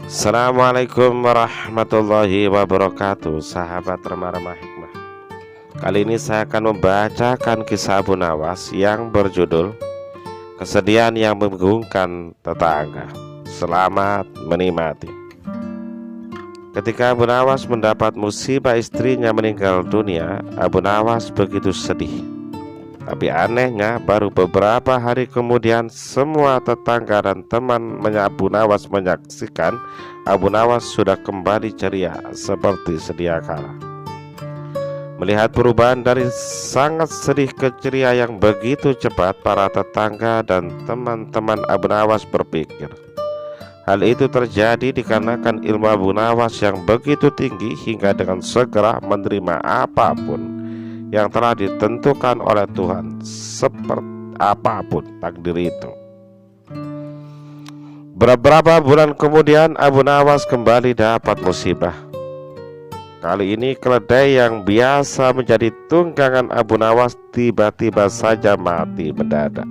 Assalamualaikum warahmatullahi wabarakatuh, sahabat remah-remah hikmah. Kali ini saya akan membacakan kisah Abu Nawas yang berjudul Kesedihan yang membingungkan tetangga. Selamat menikmati. Ketika Abu Nawas mendapat musibah istrinya meninggal dunia, Abu Nawas begitu sedih. Tapi anehnya, baru beberapa hari kemudian semua tetangga dan teman Abu Nawas menyaksikan Abu Nawas sudah kembali ceria seperti sedia kala. Melihat perubahan dari sangat sedih ke ceria yang begitu cepat, para tetangga dan teman-teman Abu Nawas berpikir hal itu terjadi dikarenakan ilmu Abu Nawas yang begitu tinggi hingga dengan segera menerima apapun yang telah ditentukan oleh Tuhan, seperti apapun takdir itu. Beberapa bulan kemudian Abu Nawas kembali dapat musibah. Kali ini keledai yang biasa menjadi tunggangan Abu Nawas tiba-tiba saja mati mendadak.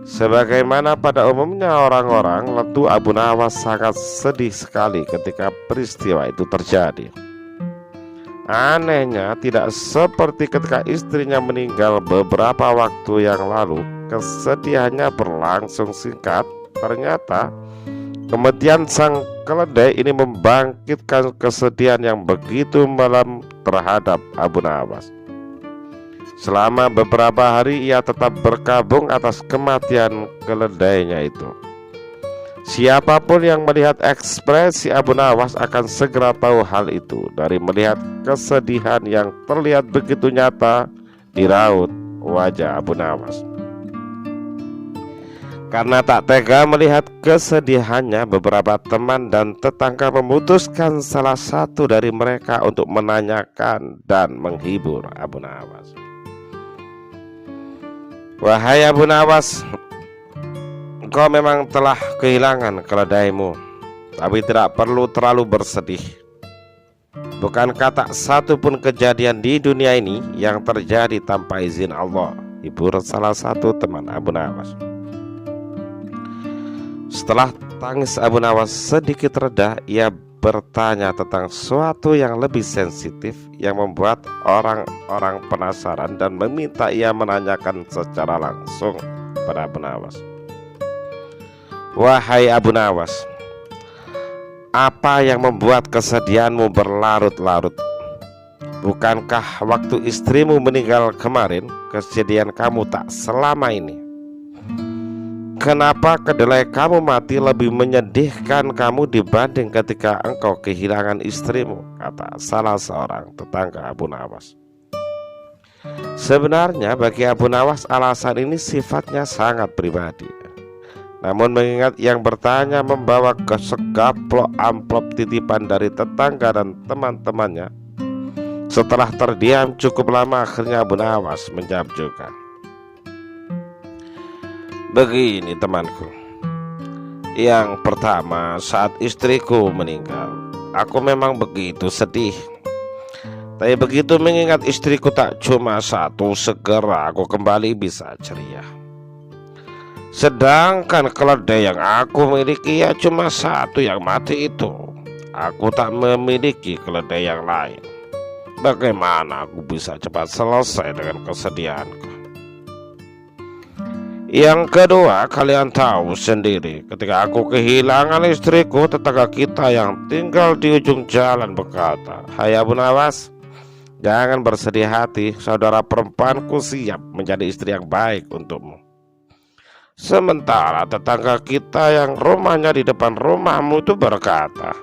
Sebagaimana pada umumnya orang-orang, tentu Abu Nawas sangat sedih sekali ketika peristiwa itu terjadi. Anehnya, tidak seperti ketika istrinya meninggal beberapa waktu yang lalu, kesedihannya berlangsung singkat. Ternyata kematian sang keledai ini membangkitkan kesedihan yang begitu mendalam terhadap Abu Nawas. Selama beberapa hari ia tetap berkabung atas kematian keledainya itu. Siapapun yang melihat ekspresi Abu Nawas akan segera tahu hal itu dari melihat kesedihan yang terlihat begitu nyata di raut wajah Abu Nawas. Karena tak tega melihat kesedihannya, beberapa teman dan tetangga memutuskan salah satu dari mereka untuk menanyakan dan menghibur Abu Nawas. "Wahai Abu Nawas, kau memang telah kehilangan keledaimu, tapi tidak perlu terlalu bersedih. Bukankah tak satu pun kejadian di dunia ini yang terjadi tanpa izin Allah?" hibur salah satu teman Abu Nawas. Setelah tangis Abu Nawas sedikit reda, ia bertanya tentang suatu yang lebih sensitif yang membuat orang-orang penasaran dan meminta ia menanyakan secara langsung pada Abu Nawas. "Wahai Abu Nawas, apa yang membuat kesedihanmu berlarut-larut? Bukankah waktu istrimu meninggal kemarin, kesedihan kamu tak selama ini? Kenapa kedelai kamu mati lebih menyedihkan kamu dibanding ketika engkau kehilangan istrimu?" kata salah seorang tetangga Abu Nawas. Sebenarnya bagi Abu Nawas alasan ini sifatnya sangat pribadi. Namun mengingat yang bertanya membawa segaplok amplop titipan dari tetangga dan teman-temannya, setelah terdiam cukup lama akhirnya Abu Nawas menjawab juga. "Begini temanku, yang pertama saat istriku meninggal, aku memang begitu sedih. Tapi begitu mengingat istriku tak cuma satu, segera aku kembali bisa ceria. Sedangkan keledai yang aku miliki ya cuma satu yang mati itu. Aku tak memiliki keledai yang lain. Bagaimana aku bisa cepat selesai dengan kesedihanku? Yang kedua, kalian tahu sendiri, ketika aku kehilangan istriku, tetangga kita yang tinggal di ujung jalan berkata, 'Hai Abu Nawas, jangan bersedih hati, saudara perempuanku siap menjadi istri yang baik untukmu.' Sementara tetangga kita yang rumahnya di depan rumahmu itu berkata,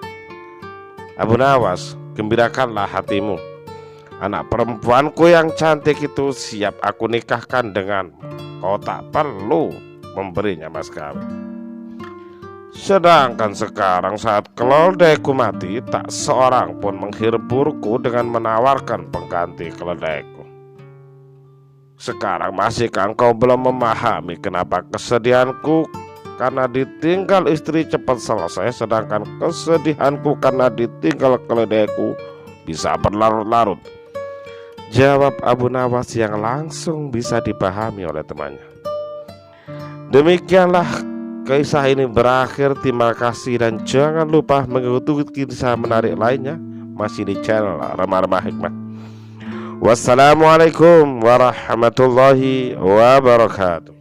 'Abu Nawas, gembirakanlah hatimu. Anak perempuanku yang cantik itu siap aku nikahkan denganmu. Kau tak perlu memberinya mas kawin.' Sedangkan sekarang saat keledaiku mati, tak seorang pun menghiburku dengan menawarkan pengganti keledaiku. Sekarang masihkah engkau belum memahami kenapa kesedihanku karena ditinggal istri cepat selesai, sedangkan kesedihanku karena ditinggal keledaiku bisa berlarut-larut? Jawab Abu Nawas yang langsung bisa dipahami oleh temannya. Demikianlah kisah ini berakhir. Terima kasih dan jangan lupa mengikuti kisah menarik lainnya masih di channel Remah-Remah Hikmah. Wassalamualaikum warahmatullahi wabarakatuh.